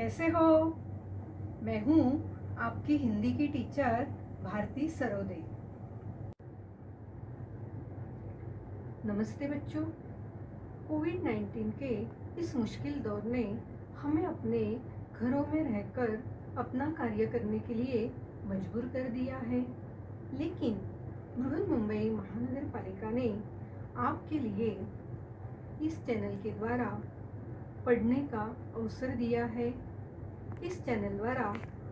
कैसे हो? मैं हूँ आपकी हिंदी की टीचर भारती सरोदे। नमस्ते बच्चों। कोविड-19 के इस मुश्किल दौर ने हमें अपने घरों में रहकर अपना कार्य करने के लिए मजबूर कर दिया है, लेकिन बृहन्मुंबई महानगर पालिका ने आपके लिए इस चैनल के द्वारा पढ़ने का अवसर दिया है। इस चैनल द्वारा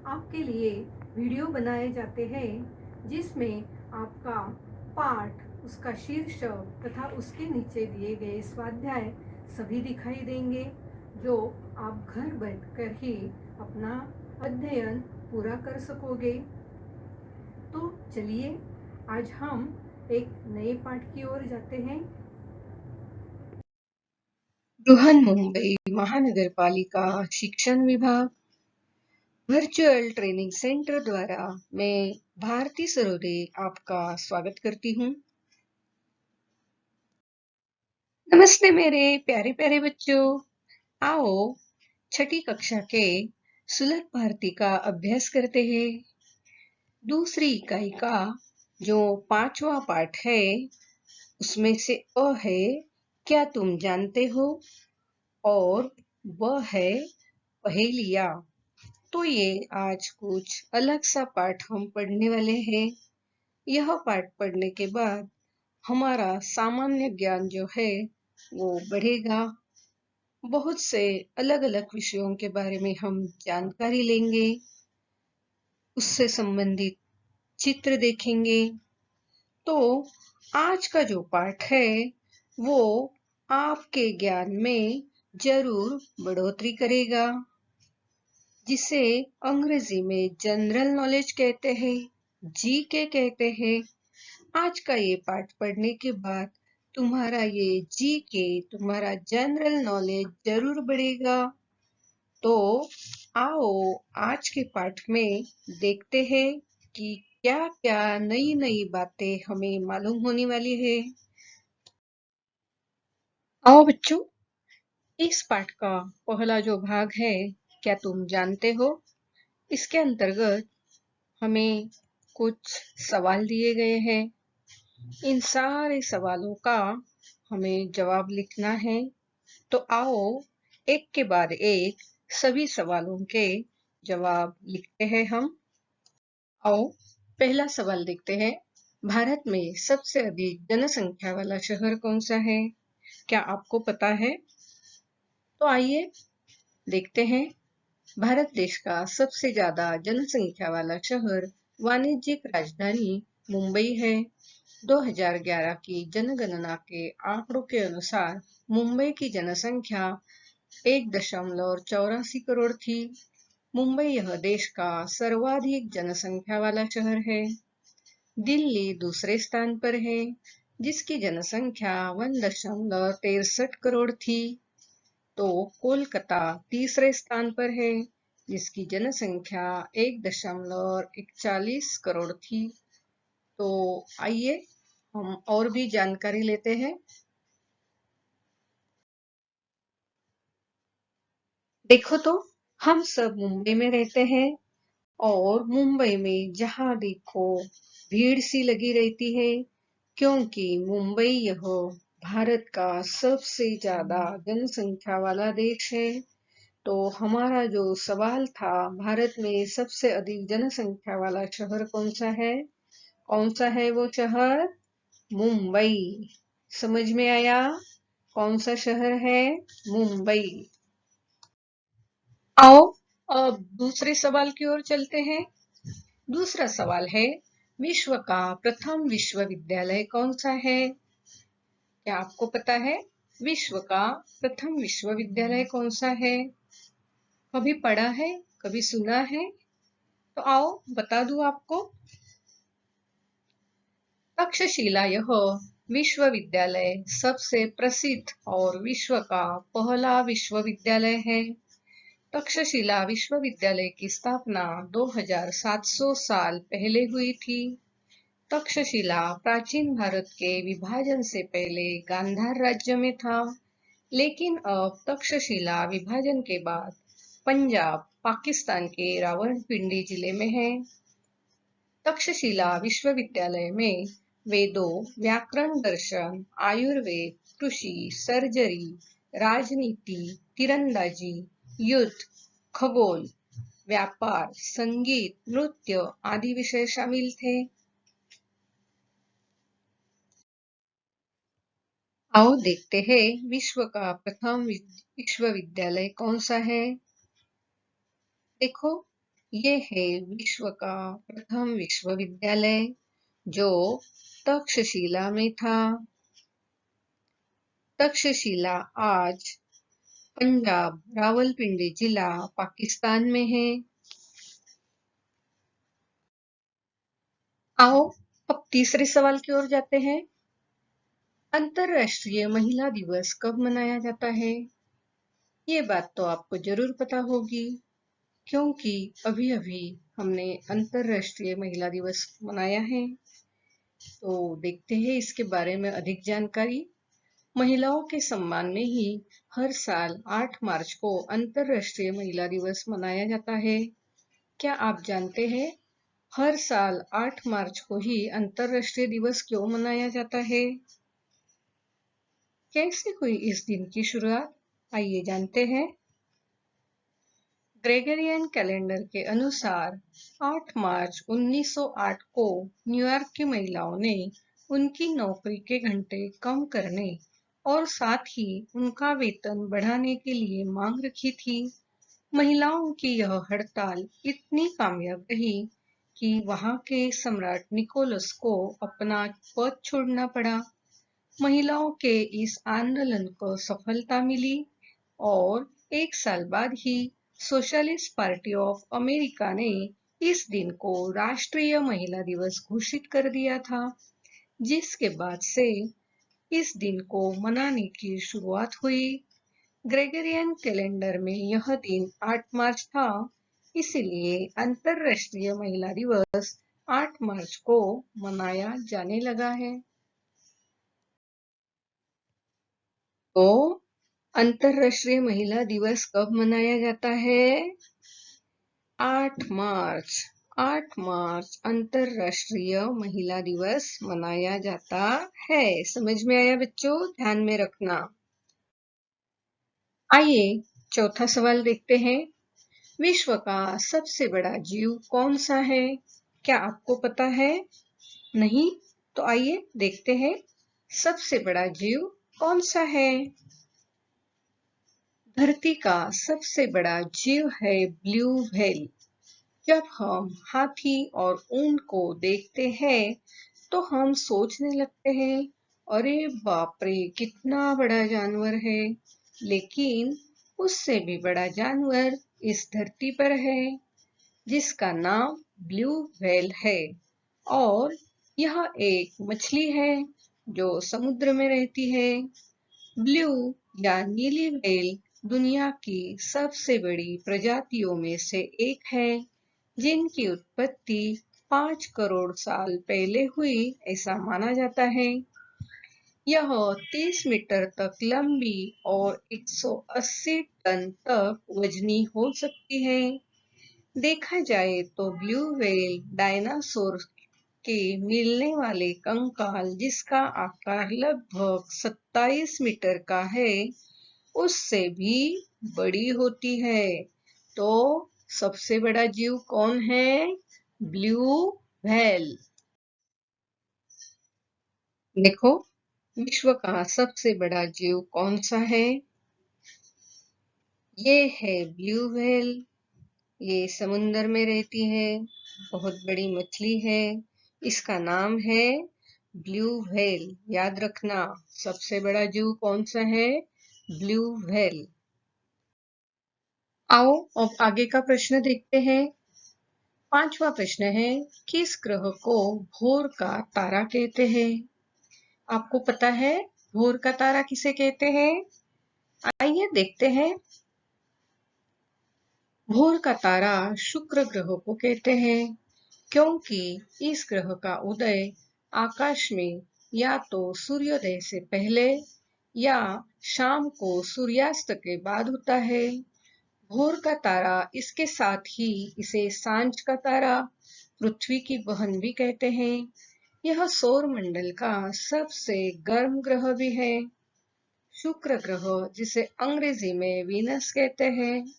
आपके लिए वीडियो बनाए जाते हैं जिसमें आपका पाठ, उसका शीर्षक तथा उसके नीचे दिए गए स्वाध्याय सभी दिखाई देंगे, जो आप घर बैठकर ही अपना अध्ययन पूरा कर सकोगे। तो चलिए आज हम एक नए पाठ की ओर जाते हैं। बृहन्मुंबई महानगर पालिका शिक्षण विभाग वर्चुअल ट्रेनिंग सेंटर द्वारा मैं भारती सरोदे आपका स्वागत करती हूँ। नमस्ते मेरे प्यारे प्यारे बच्चों। आओ छठी कक्षा के सुलभ भारती का अभ्यास करते हैं। दूसरी इकाई का जो 5वां पाठ है उसमें से अ है क्या तुम जानते हो और व है पहेलियां। तो ये आज कुछ अलग सा पाठ हम पढ़ने वाले हैं। यह पाठ पढ़ने के बाद हमारा सामान्य ज्ञान जो है वो बढ़ेगा। बहुत से अलग अलग विषयों के बारे में हम जानकारी लेंगे, उससे संबंधित चित्र देखेंगे। तो आज का जो पाठ है वो आपके ज्ञान में जरूर बढ़ोतरी करेगा, जिसे अंग्रेजी में जनरल नॉलेज कहते हैं, जीके कहते हैं। आज का ये पाठ पढ़ने के बाद तुम्हारा ये जीके, तुम्हारा जनरल नॉलेज जरूर बढ़ेगा। तो आओ आज के पाठ में देखते हैं कि क्या क्या नई नई बातें हमें मालूम होने वाली है। आओ बच्चों, इस पाठ का पहला जो भाग है क्या तुम जानते हो, इसके अंतर्गत हमें कुछ सवाल दिए गए हैं। इन सारे सवालों का हमें जवाब लिखना है। तो आओ एक के बाद एक सभी सवालों के जवाब लिखते हैं हम। आओ पहला सवाल देखते हैं। भारत में सबसे अधिक जनसंख्या वाला शहर कौन सा है? क्या आपको पता है? तो आइए देखते हैं। भारत देश का सबसे ज्यादा जनसंख्या वाला शहर वाणिज्यिक राजधानी मुंबई है। 2011 की जनगणना के आंकड़ों के अनुसार मुंबई की जनसंख्या 1.84 करोड़ थी। मुंबई यह देश का सर्वाधिक जनसंख्या वाला शहर है। दिल्ली दूसरे स्थान पर है, जिसकी जनसंख्या 1.63 करोड़ थी। तो कोलकाता तीसरे स्थान पर है, जिसकी जनसंख्या 1.41 करोड़ थी। तो आइए हम और भी जानकारी लेते हैं। देखो तो हम सब मुंबई में रहते हैं और मुंबई में जहां देखो भीड़ सी लगी रहती है, क्योंकि मुंबई यह भारत का सबसे ज्यादा जनसंख्या वाला देश है। तो हमारा जो सवाल था, भारत में सबसे अधिक जनसंख्या वाला शहर कौन सा है? कौन सा है वो शहर? मुंबई। समझ में आया? कौन सा शहर है? मुंबई। आओ अब दूसरे सवाल की ओर चलते हैं। दूसरा सवाल है, विश्व का प्रथम विश्वविद्यालय कौन सा है? क्या आपको पता है विश्व का प्रथम विश्वविद्यालय कौन सा है? कभी पढ़ा है, कभी सुना है? तो आओ बता दूं आपको। तक्षशिला यह विश्वविद्यालय सबसे प्रसिद्ध और विश्व का पहला विश्वविद्यालय है। तक्षशिला विश्वविद्यालय की स्थापना 2700 साल पहले हुई थी। तक्षशिला प्राचीन भारत के विभाजन से पहले गांधार राज्य में था, लेकिन अब तक्षशिला विभाजन के बाद पंजाब, पाकिस्तान के रावलपिंडी जिले में है। तक्षशिला विश्वविद्यालय में वेदों, व्याकरण, दर्शन, आयुर्वेद, कृषि, सर्जरी, राजनीति, तीरंदाजी, युद्ध, खगोल, व्यापार, संगीत, नृत्य आदि विषय शामिल थे। आओ देखते हैं विश्व का प्रथम विश्वविद्यालय कौन सा है। देखो, ये है विश्व का प्रथम विश्वविद्यालय जो तक्षशिला में था। तक्षशिला आज पंजाब, रावलपिंडी जिला, पाकिस्तान में है। आओ अब तीसरे सवाल की ओर जाते हैं। अंतर्राष्ट्रीय महिला दिवस कब मनाया जाता है? ये बात तो आपको जरूर पता होगी, क्योंकि अभी अभी हमने अंतर्राष्ट्रीय महिला दिवस मनाया है। तो देखते हैं इसके बारे में अधिक जानकारी। महिलाओं के सम्मान में ही हर साल 8 मार्च को अंतर्राष्ट्रीय महिला दिवस मनाया जाता है। क्या आप जानते हैं हर साल 8 मार्च को ही अंतर्राष्ट्रीय दिवस क्यों मनाया जाता है? कैसे हुई इस दिन की शुरुआत? आइए जानते हैं। ग्रेगोरियन कैलेंडर के अनुसार 8 मार्च 1908 को न्यूयॉर्क की महिलाओं ने उनकी नौकरी के घंटे कम करने और साथ ही उनका वेतन बढ़ाने के लिए मांग रखी थी। महिलाओं की यह हड़ताल इतनी कामयाब रही कि वहां के सम्राट निकोलस को अपना पद छोड़ना पड़ा। महिलाओं के इस आंदोलन को सफलता मिली और एक साल बाद ही सोशलिस्ट पार्टी ऑफ अमेरिका ने इस दिन को राष्ट्रीय महिला दिवस घोषित कर दिया था, जिसके बाद से इस दिन को मनाने की शुरुआत हुई। ग्रेगोरियन कैलेंडर में यह दिन 8 मार्च था, इसलिए अंतर्राष्ट्रीय महिला दिवस 8 मार्च को मनाया जाने लगा है। तो अंतर्राष्ट्रीय महिला दिवस कब मनाया जाता है? 8 मार्च। 8 मार्च अंतर्राष्ट्रीय महिला दिवस मनाया जाता है। समझ में आया बच्चों? ध्यान में रखना। आइए चौथा सवाल देखते हैं। विश्व का सबसे बड़ा जीव कौन सा है? क्या आपको पता है? नहीं? तो आइए देखते हैं सबसे बड़ा जीव कौन सा है। धरती का सबसे बड़ा जीव है ब्लू व्हेल। जब हम हाथी और ऊंट को देखते हैं तो हम सोचने लगते हैं, अरे बाप रे कितना बड़ा जानवर है। लेकिन उससे भी बड़ा जानवर इस धरती पर है, जिसका नाम ब्लू व्हेल है। और यह एक मछली है जो समुद्र में रहती है। ब्लू या नीली व्हेल दुनिया की सबसे बड़ी प्रजातियों में से एक है, जिनकी उत्पत्ति 5 करोड़ साल पहले हुई ऐसा माना जाता है। यह 30 मीटर तक लंबी और 180 टन तक वजनी हो सकती है। देखा जाए तो ब्लू व्हेल डायनासोर के मिलने वाले कंकाल, जिसका आकार लगभग 27 मीटर का है, उससे भी बड़ी होती है। तो सबसे बड़ा जीव कौन है? Blue whale. देखो, विश्व का सबसे बड़ा जीव कौन सा है? ये है ब्लू व्हेल। ये समुद्र में रहती है, बहुत बड़ी मछली है। इसका नाम है ब्लू व्हेल। याद रखना, सबसे बड़ा जीव कौन सा है? Blue whale. आओ अब आगे का प्रश्न देखते हैं। 5वां प्रश्न है, किस ग्रह को भोर का तारा कहते हैं? आपको पता है भोर का तारा किसे कहते हैं? आइए देखते हैं। भोर का तारा शुक्र ग्रह को कहते हैं, क्योंकि इस ग्रह का उदय आकाश में या तो सूर्योदय से पहले या शाम को सूर्यास्त के बाद होता है। भोर का तारा, इसके साथ ही इसे सांझ का तारा, पृथ्वी की बहन भी कहते हैं। यह सौर मंडल का सबसे गर्म ग्रह भी है। शुक्र ग्रह, जिसे अंग्रेजी में वीनस कहते हैं,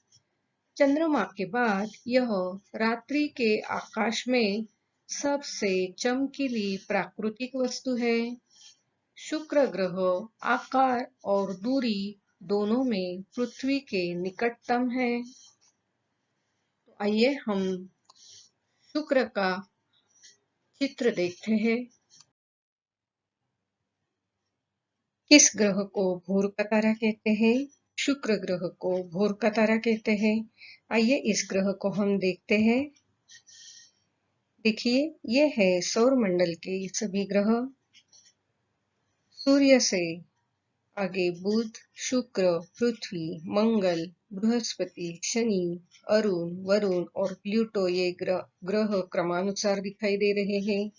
चंद्रमा के बाद यह रात्रि के आकाश में सबसे चमकीली प्राकृतिक वस्तु है। शुक्र ग्रह आकार और दूरी दोनों में पृथ्वी के निकटतम है। तो आइए हम शुक्र का चित्र देखते हैं। किस ग्रह को भोर का तारा कहते हैं? शुक्र ग्रह को भोर का तारा कहते हैं। आइए इस ग्रह को हम देखते हैं। देखिए, ये है सौर मंडल के सभी ग्रह। सूर्य से आगे बुध, शुक्र, पृथ्वी, मंगल, बृहस्पति, शनि, अरुण, वरुण और प्लूटो, ये ग्रह क्रमानुसार दिखाई दे रहे हैं।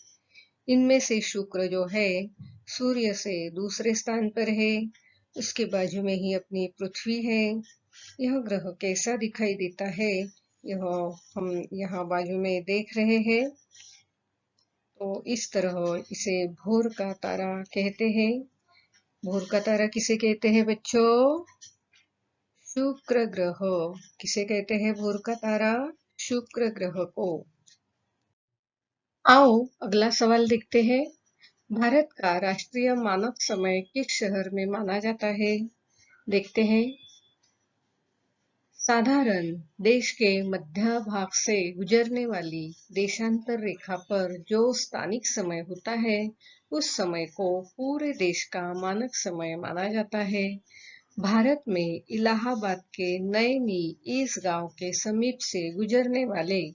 इनमें से शुक्र जो है सूर्य से दूसरे स्थान पर है। उसके बाजू में ही अपनी पृथ्वी है। यह ग्रह कैसा दिखाई देता है, यह हम यहाँ बाजू में देख रहे हैं। तो इस तरह इसे भोर का तारा कहते हैं। भोर का तारा किसे कहते हैं बच्चों? शुक्र ग्रह। किसे कहते हैं भोर का तारा? शुक्र ग्रह को। आओ अगला सवाल देखते हैं। भारत का राष्ट्रीय मानक समय किस शहर में माना जाता है? देखते हैं। साधारण देश के मध्य भाग से गुजरने वाली देशांतर रेखा पर जो स्थानिक समय होता है, उस समय को पूरे देश का मानक समय माना जाता है। भारत में इलाहाबाद के नैनी इस गांव के समीप से गुजरने वाले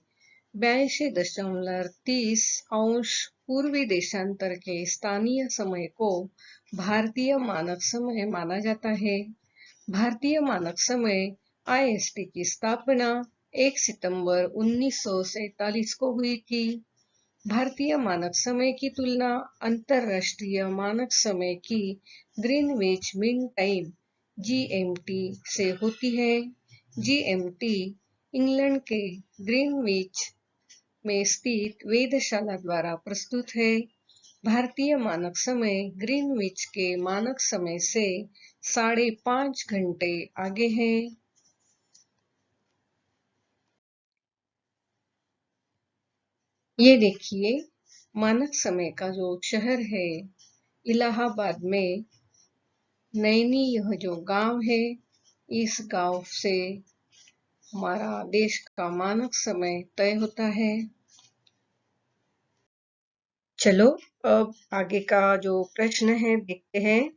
82.30 पूर्वी देशांतर के स्थानीय समय को भारतीय मानक समय माना जाता है। भारतीय मानक समय IST की स्थापना 1 सितंबर 1947 को हुई थी। भारतीय मानक समय की तुलना अंतरराष्ट्रीय मानक समय की ग्रीनविच मीन टाइम GMT से होती है। GMT इंग्लैंड के ग्रीनविच में स्थित वेधशाला द्वारा प्रस्तुत है। भारतीय मानक समय ग्रीनविच के मानक समय से 5.5 घंटे आगे है। ये देखिए, मानक समय का जो शहर है इलाहाबाद में नैनी, यह जो गांव है, इस गांव से हमारा देश का मानक समय तय होता है। चलो अब आगे का जो प्रश्न है देखते हैं।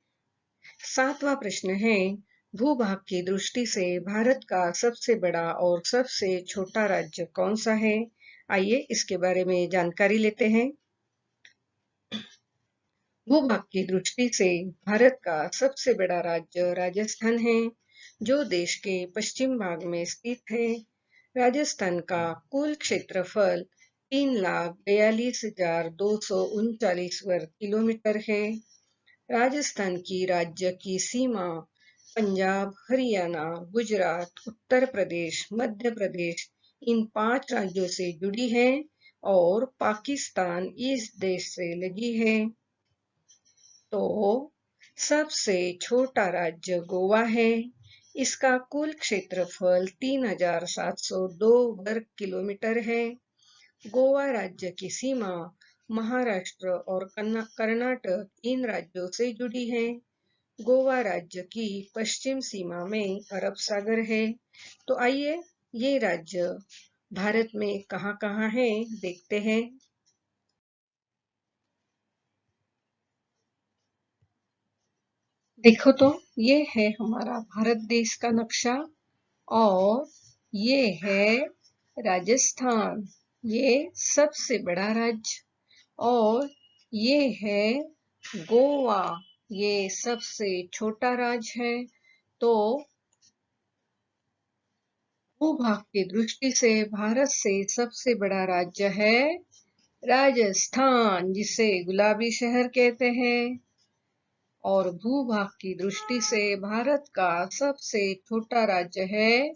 7वां प्रश्न है, भूभाग की दृष्टि से भारत का सबसे बड़ा और सबसे छोटा राज्य कौन सा है? आइए इसके बारे में जानकारी लेते हैं। भूभाग की दृष्टि से भारत का सबसे बड़ा राज्य राजस्थान है, जो देश के पश्चिम भाग में स्थित है। राजस्थान का कुल क्षेत्रफल 3,42,239 वर्ग किलोमीटर है। राजस्थान की राज्य की सीमा पंजाब, हरियाणा, गुजरात, उत्तर प्रदेश, मध्य प्रदेश, इन 5 राज्यों से जुड़ी है और पाकिस्तान इस देश से लगी है। तो सबसे छोटा राज्य गोवा है। इसका कुल क्षेत्रफल 3,702 वर्ग किलोमीटर है। गोवा राज्य की सीमा महाराष्ट्र और कर्नाटक इन राज्यों से जुड़ी है। गोवा राज्य की पश्चिम सीमा में अरब सागर है। तो आइए ये राज्य भारत में कहाँ-कहाँ है देखते हैं। देखो तो ये है हमारा भारत देश का नक्शा और ये है राजस्थान, ये सबसे बड़ा राज्य, और ये है गोवा, ये सबसे छोटा राज्य है। तो भूभाग की दृष्टि से भारत से सबसे बड़ा राज्य है राजस्थान, जिसे गुलाबी शहर कहते हैं। और भूभाग की दृष्टि से भारत का सबसे छोटा राज्य है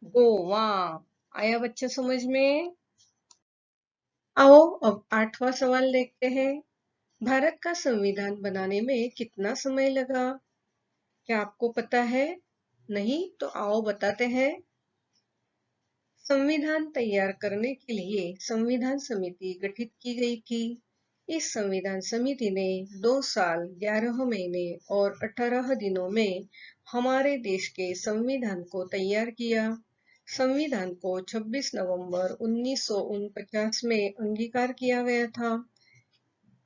गोवा। आया बच्चा समझ में? आओ अब 8वां सवाल देखते हैं। भारत का संविधान बनाने में कितना समय लगा? क्या आपको पता है? नहीं तो आओ बताते हैं। संविधान तैयार करने के लिए संविधान समिति गठित की गई थी। इस संविधान समिति ने 2 साल 11 महीने और 18 दिनों में हमारे देश के संविधान को तैयार किया। संविधान को 26 नवंबर 1949 में अंगीकार किया गया था।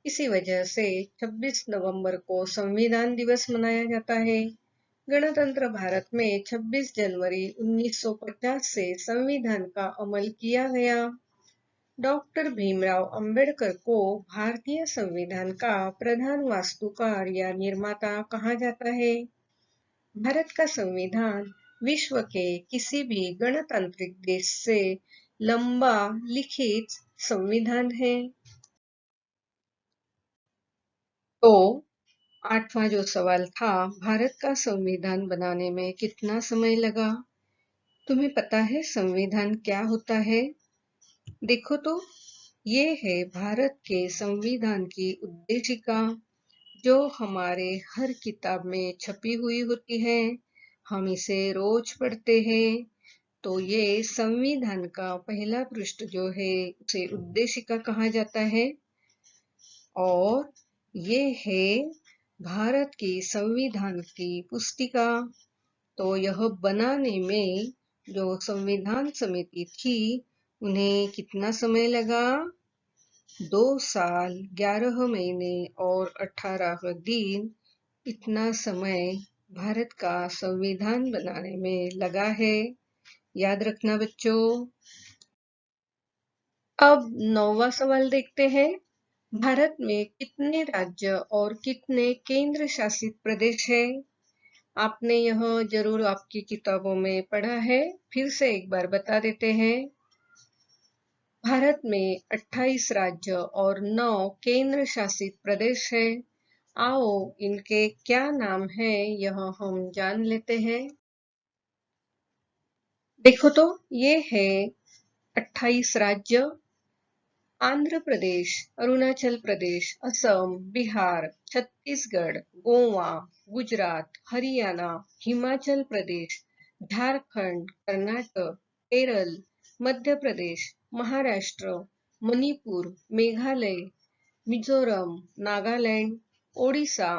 इसी वजह से 26 नवंबर को संविधान दिवस मनाया जाता है। गणतंत्र भारत में 26 जनवरी 1950 से संविधान का अमल किया गया। डॉक्टर भीमराव अंबेडकर को भारतीय संविधान का प्रधान वास्तुकार या निर्माता कहा जाता है। भारत का संविधान विश्व के किसी भी गणतांत्रिक देश से लंबा लिखित संविधान है। तो 8वां जो सवाल था, भारत का संविधान बनाने में कितना समय लगा? तुम्हें पता है संविधान क्या होता है? देखो तो, ये है भारत के संविधान की उद्देशिका, जो हमारे हर किताब में छपी हुई होती है। हम इसे रोज पढ़ते हैं। तो ये संविधान का पहला पृष्ठ जो है, उसे उद्देशिका कहा जाता है। और ये है भारत की संविधान की पुस्तिका। तो यह बनाने में जो संविधान समिति थी, उन्हें कितना समय लगा? 2 साल 11 महीने और 18 दिन, इतना समय भारत का संविधान बनाने में लगा है। याद रखना बच्चों। अब 9वां सवाल देखते हैं। भारत में कितने राज्य और कितने केंद्र शासित प्रदेश हैं? आपने यह जरूर आपकी किताबों में पढ़ा है, फिर से एक बार बता देते हैं। भारत में 28 राज्य और 9 केंद्र शासित प्रदेश है। आओ इनके क्या नाम है, यह हम जान लेते हैं। देखो तो, ये है 28 राज्य: आंध्र प्रदेश, अरुणाचल प्रदेश, असम, बिहार, छत्तीसगढ़, गोवा, गुजरात, हरियाणा, हिमाचल प्रदेश, झारखंड, कर्नाटक, केरल, मध्य प्रदेश, महाराष्ट्र, मणिपुर, मेघालय, मिजोरम, नागालैंड, ओडिशा,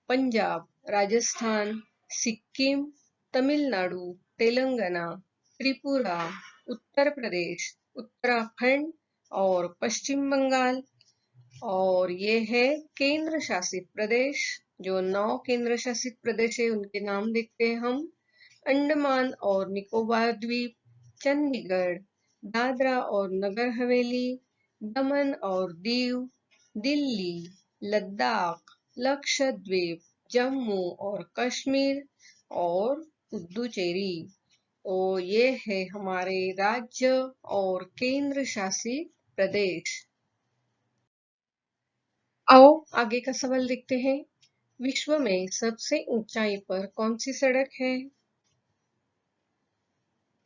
पंजाब, राजस्थान, सिक्किम, तमिलनाडु, तेलंगाना, त्रिपुरा, उत्तर प्रदेश, उत्तराखंड और पश्चिम बंगाल। और ये है केंद्र शासित प्रदेश। जो 9 केंद्र शासित प्रदेश है, उनके नाम देखते हैं हम। अंडमान और निकोबार द्वीप, चंडीगढ़, दादरा और नगर हवेली, दमन और दीव, दिल्ली, लद्दाख, लक्षद्वीप, जम्मू और कश्मीर और पुदुचेरी। तो ये है हमारे राज्य और केंद्र शासित प्रदेश। आओ आगे का सवाल देखते हैं। विश्व में सबसे ऊंचाई पर कौन सी सड़क है?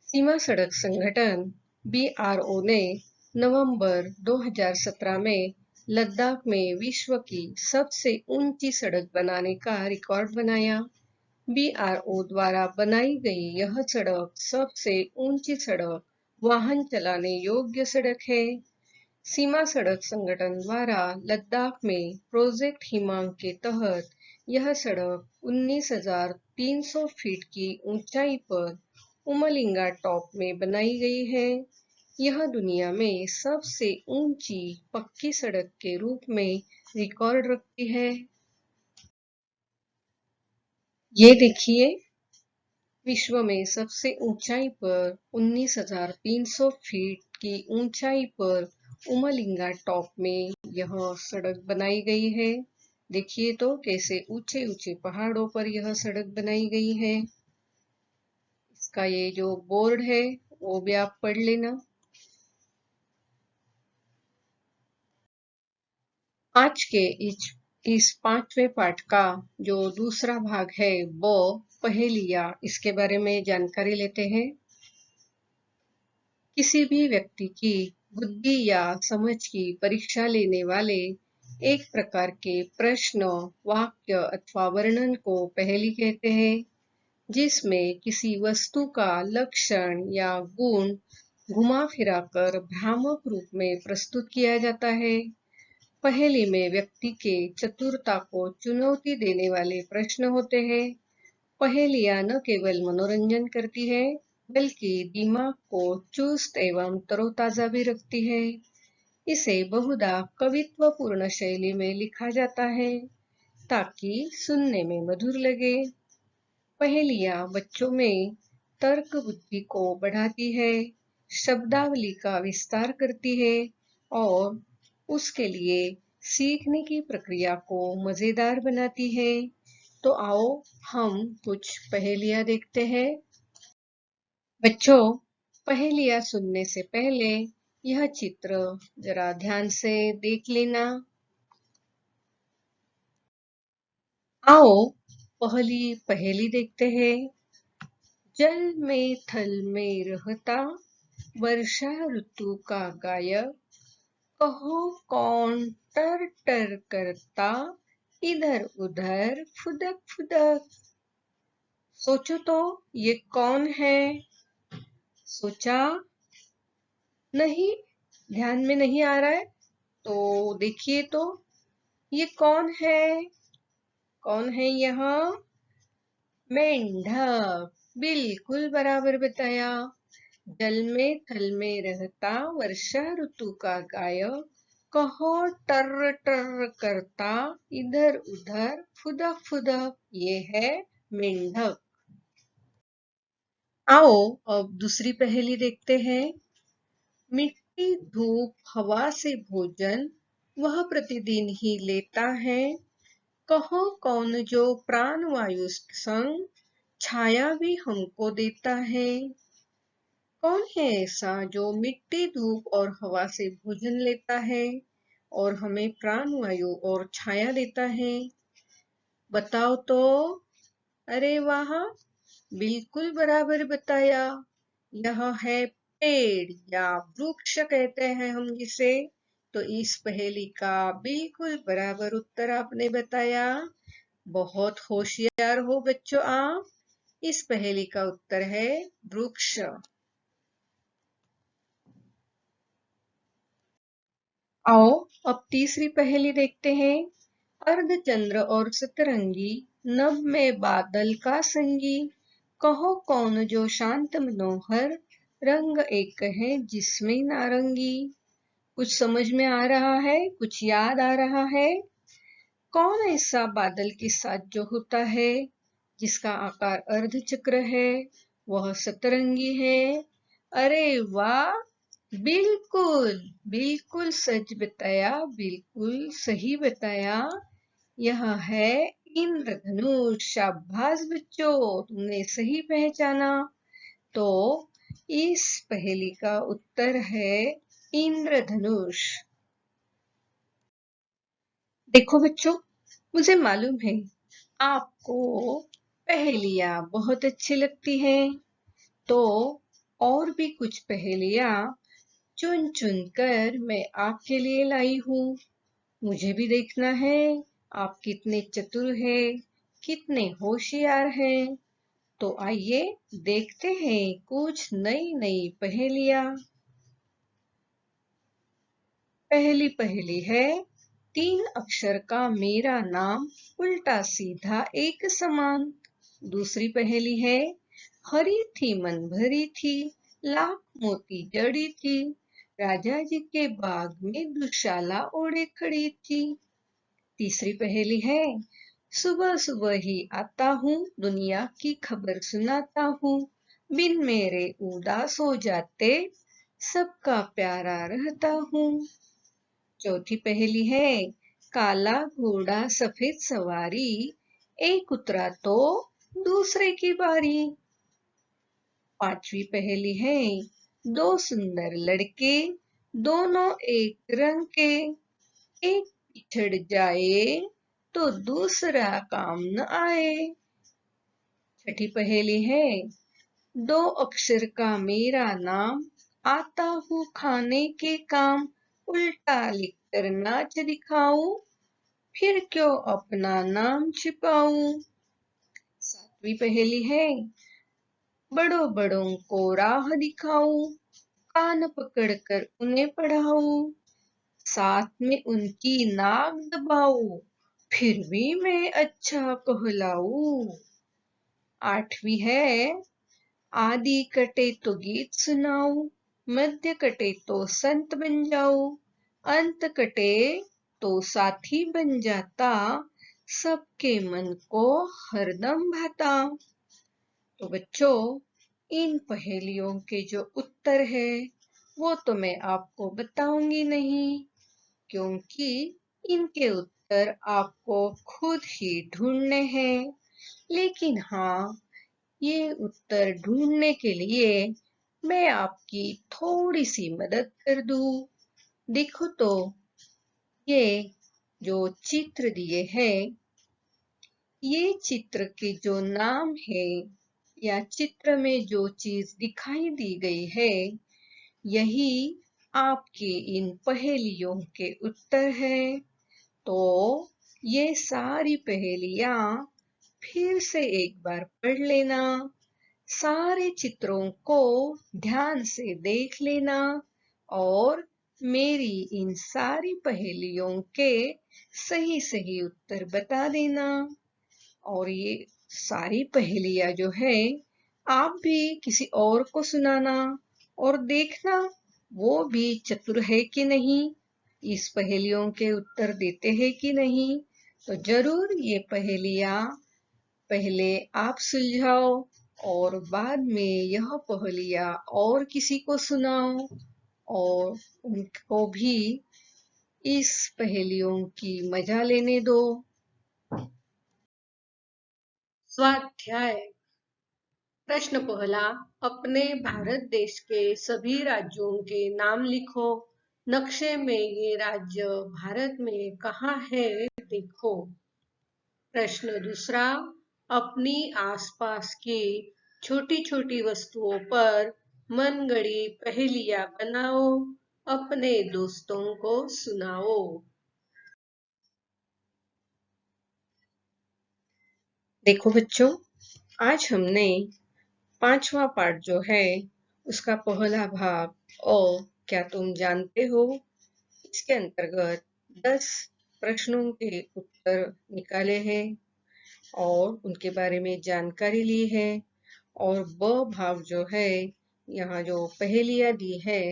सीमा सड़क संगठन BRO ने नवंबर 2017 में लद्दाख में विश्व की सबसे ऊंची सड़क बनाने का रिकॉर्ड बनाया। BRO द्वारा बनाई गई यह सड़क सबसे ऊंची सड़क, वाहन चलाने योग्य सड़क है। सीमा सड़क संगठन द्वारा लद्दाख में प्रोजेक्ट हिमांक के तहत यह सड़क 19,300 फीट की ऊंचाई पर उमलिंगा टॉप में बनाई गई है। यह दुनिया में सबसे ऊंची पक्की सड़क के रूप में रिकॉर्ड रखती है। ये देखिए, विश्व में सबसे ऊंचाई पर 19,300 फीट की ऊंचाई पर उमलिंगा टॉप में यह सड़क बनाई गई है। देखिए तो कैसे ऊंचे ऊंचे पहाड़ों पर यह सड़क बनाई गई है। इसका ये जो बोर्ड है, वो भी आप पढ़ लेना। आज के इस 5वें पाठ का जो दूसरा भाग है, वो पहेलियां, इसके बारे में जानकारी लेते हैं। किसी भी व्यक्ति की बुद्धि या समझ की परीक्षा लेने वाले एक प्रकार के प्रश्न, वाक्य अथवा वर्णन को पहेली कहते हैं, जिसमें किसी वस्तु का लक्षण या गुण घुमा फिराकर भ्रामक रूप में प्रस्तुत किया जाता है। पहेली में व्यक्ति के चतुरता को चुनौती देने वाले प्रश्न होते हैं। पहेलियां न केवल मनोरंजन करती है, बल्कि दिमाग को चुस्त एवं तरोताजा भी रखती है। इसे बहुधा कवित्वपूर्ण शैली में लिखा जाता है, ताकि सुनने में मधुर लगे। पहेलियां बच्चों में तर्क बुद्धि को बढ़ाती है, शब्दावली का विस्तार करती है और उसके लिए सीखने की प्रक्रिया को मजेदार बनाती है। तो आओ हम कुछ पहेलियां देखते हैं। बच्चों, पहेलियां सुनने से पहले यह चित्र जरा ध्यान से देख लेना। आओ पहली पहेली देखते हैं। जल में थल में रहता, वर्षा ऋतु का गायक, कहो कौन टर टर करता, इधर उधर फुदक फुदक। सोचो तो ये कौन है? सोचा? नहीं, ध्यान में नहीं आ रहा है तो देखिए तो ये कौन है? कौन है यह? मेंढक। बिल्कुल बराबर बताया। जल में थल में रहता, वर्षा ऋतु का गायक, कहो टर टर करता, इधर उधर फुदक फुदक। ये है मेंढक। आओ अब दूसरी पहेली देखते हैं। मिट्टी धूप हवा से भोजन, वह प्रतिदिन ही लेता है, कहो कौन जो प्राण वायु संग, छाया भी हमको देता है। कौन है ऐसा जो मिट्टी धूप और हवा से भोजन लेता है और हमें प्राण वायु और छाया देता है? बताओ तो। अरे वाह, बिल्कुल बराबर बताया। यह है पेड़ या वृक्ष कहते हैं हम जिसे। तो इस पहेली का बिल्कुल बराबर उत्तर आपने बताया। बहुत होशियार हो बच्चों आप। इस पहेली का उत्तर है वृक्ष। आओ अब तीसरी पहेली देखते हैं। अर्धचंद्र और सतरंगी, नभ में बादल का संगी, कहो कौन जो शांत मनोहर, रंग एक है जिसमें नारंगी। कुछ समझ में आ रहा है? कुछ याद आ रहा है? कौन ऐसा बादल के साथ जो होता है, जिसका आकार अर्धचक्र है, वह सतरंगी है? अरे वाह, बिल्कुल बिल्कुल सच बताया, बिल्कुल सही बताया। यह है इंद्रधनुष। शाबाश बच्चों, तुमने सही पहचाना। तो इस पहेली का उत्तर है इंद्रधनुष। देखो बच्चों, मुझे मालूम है आपको पहेलियां बहुत अच्छी लगती हैं, तो और भी कुछ पहेलियां चुन चुन कर मैं आपके लिए लाई हूँ। मुझे भी देखना है आप कितने चतुर हैं, कितने होशियार हैं। तो आइए देखते हैं कुछ नई नई पहेलियां। पहली पहेली है, 3 अक्षर का मेरा नाम, उल्टा सीधा एक समान। दूसरी पहेली है, हरी थी मन भरी थी, लाख मोती जड़ी थी, राजा जी के बाग में दुशाला ओढ़े खड़ी थी। तीसरी पहेली है, सुबह सुबह ही आता हूँ, दुनिया की खबर सुनाता हूँ, बिन मेरे उदास हो जाते, सबका प्यारा रहता हूँ। चौथी पहेली है, काला घोड़ा सफेद सवारी, एक उतरा तो दूसरे की बारी। पांचवी पहेली है, 2 सुंदर लड़के, दोनों एक रंग के, एक बिछड़ जाए तो दूसरा काम न आए। छठी पहेली है, 2 अक्षर का मेरा नाम, आता हूँ खाने के काम, उल्टा लिख कर नाच दिखाऊं, फिर क्यों अपना नाम छिपाऊं। सातवीं पहेली है, बड़ों बड़ों को राह दिखाऊं, कान पकड़कर उन्हें पढ़ाऊं, साथ में उनकी नाक दबाऊं, फिर भी मैं अच्छा कहलाऊं। आठवीं है, आदि कटे तो गीत सुनाऊं, मध्य कटे तो संत बन जाऊं, अंत कटे तो साथी बन जाता, सबके मन को हरदम भाता। तो बच्चों, इन पहेलियों के जो उत्तर है वो तो मैं आपको बताऊंगी नहीं, क्योंकि इनके उत्तर आपको खुद ही ढूंढने हैं। लेकिन हाँ, ये उत्तर ढूंढने के लिए मैं आपकी थोड़ी सी मदद कर दूं। देखो तो, ये जो चित्र दिए हैं, ये चित्र के जो नाम है या चित्र में जो चीज दिखाई दी गई है, यही आपकी इन पहेलियों के उत्तर है। तो ये सारी पहेलियां फिर से एक बार पढ़ लेना, सारे चित्रों को ध्यान से देख लेना और मेरी इन सारी पहेलियों के सही सही उत्तर बता देना। और ये सारी पहेलियां जो है, आप भी किसी और को सुनाना और देखना वो भी चतुर है कि नहीं, इस पहेलियों के उत्तर देते हैं कि नहीं। तो जरूर ये पहेलियां पहले आप सुलझाओ और बाद में यह पहेलियां और किसी को सुनाओ और उनको भी इस पहेलियों की मजा लेने दो। स्वाध्याय प्रश्न पहला, अपने भारत देश के सभी राज्यों के नाम लिखो। नक्शे में ये राज्य भारत में कहाँ है देखो। प्रश्न दूसरा, अपनी आसपास की छोटी छोटी वस्तुओं पर मनगढ़ी पहेलियां बनाओ, अपने दोस्तों को सुनाओ। देखो बच्चों, आज हमने पांचवा पाठ जो है उसका पहला भाग और क्या तुम जानते हो, इसके अंतर्गत 10 प्रश्नों के उत्तर निकाले हैं और उनके बारे में जानकारी ली है। और ब भाग जो है, यहाँ जो पहेलियां दी है,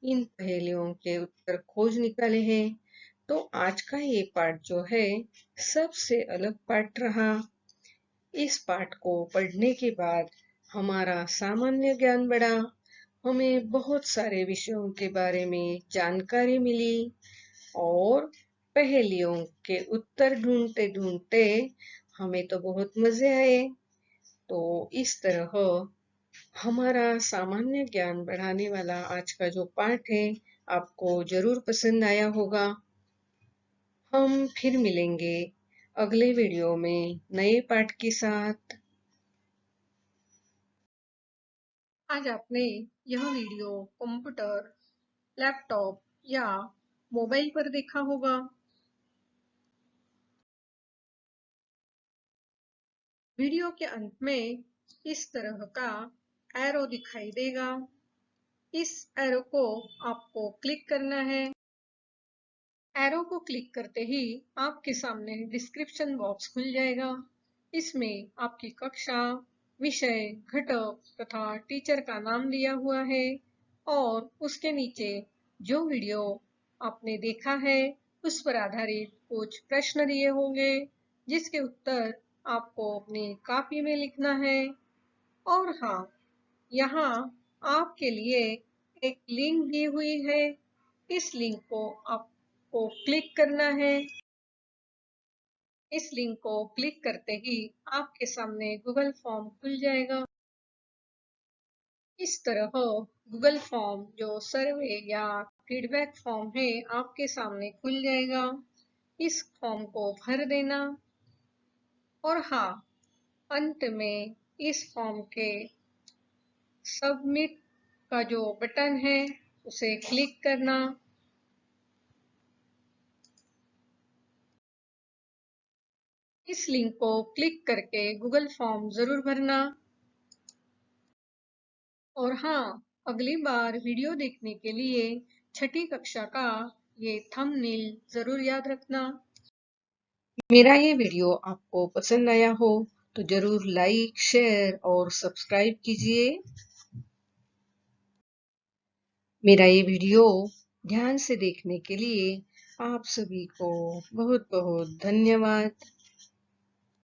इन पहेलियों के उत्तर खोज निकाले हैं। तो आज का ये पाठ जो है सबसे अलग पाठ रहा। इस पाठ को पढ़ने के बाद हमारा सामान्य ज्ञान बढ़ा, हमें बहुत सारे विषयों के बारे में जानकारी मिली और पहेलियों के उत्तर ढूंढते ढूंढते हमें तो बहुत मजे आए। तो इस तरह हमारा सामान्य ज्ञान बढ़ाने वाला आज का जो पाठ है आपको जरूर पसंद आया होगा। हम फिर मिलेंगे अगले वीडियो में नए पाठ के साथ। आज आपने यह वीडियो कंप्यूटर, लैपटॉप या मोबाइल पर देखा होगा। वीडियो के अंत में इस तरह का एरो दिखाई देगा। इस एरो को आपको क्लिक करना है। एरो को क्लिक करते ही आपके सामने डिस्क्रिप्शन बॉक्स खुल जाएगा। इसमें आपकी कक्षा, विषय, घटक तथा टीचर का नाम दिया हुआ है और उसके नीचे जो वीडियो आपने देखा है उस पर आधारित कुछ प्रश्न दिए होंगे, जिसके उत्तर आपको अपनी कॉपी में लिखना है। और हाँ, यहाँ आपके लिए एक लिंक दी हुई है। इस लिंक को आपको क्लिक करना है। इस लिंक को क्लिक करते ही आपके सामने गूगल फॉर्म खुल जाएगा। इस तरह गूगल फॉर्म जो सर्वे या फीडबैक फॉर्म है आपके सामने खुल जाएगा। इस फॉर्म को भर देना और हाँ, अंत में इस फॉर्म के सबमिट का जो बटन है उसे क्लिक करना। इस लिंक को क्लिक करके गूगल फॉर्म जरूर भरना। और हाँ, अगली बार वीडियो देखने के लिए छठी कक्षा का ये थंबनेल जरूर याद रखना। मेरा ये वीडियो आपको पसंद आया हो तो जरूर लाइक, शेयर और सब्सक्राइब कीजिए। मेरा ये वीडियो ध्यान से देखने के लिए आप सभी को बहुत बहुत धन्यवाद।